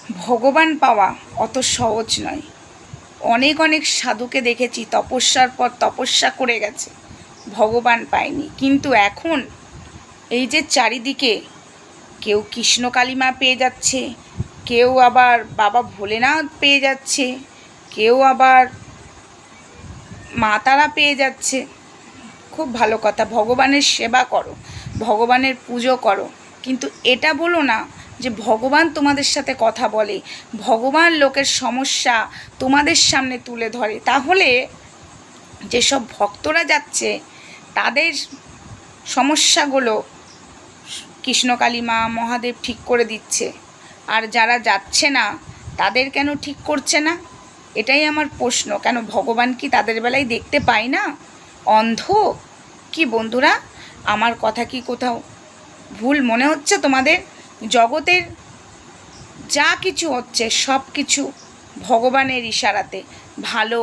ভগবান পাওয়া অত সহজ নয়। অনেক অনেক সাধুকে দেখেছি তপস্যার পর তপস্যা করে গেছে, ভগবান পায়নি। কিন্তু এখন এই যে চারিদিকে কেউ কৃষ্ণ কালিমা পেয়ে যাচ্ছে, কেউ আবার বাবা ভোলেনাথ পেয়ে যাচ্ছে, কেউ আবার মা তারা পেয়ে যাচ্ছে। খুব ভালো কথা, ভগবানের সেবা করো, ভগবানের পুজো করো, কিন্তু এটা বলো না যে ভগবান তোমাদের সাথে কথা বলে, ভগবান লোকের সমস্যা তোমাদের সামনে তুলে ধরে। তাহলে যেসব ভক্তরা যাচ্ছে তাদের সমস্যাগুলো কৃষ্ণকালী মা মহাদেব ঠিক করে দিচ্ছে, আর যারা যাচ্ছে না তাদের কেন ঠিক করছে না? এটাই আমার প্রশ্ন। কেন ভগবান কি তাদের বেলায় দেখতে পায় না? অন্ধ কি বন্ধুরা? আমার কথা কি কোথাও ভুল মনে হচ্ছে তোমাদের? জগতের যা কিছু হচ্ছে সব কিছু ভগবানের ইশারাতে, ভালো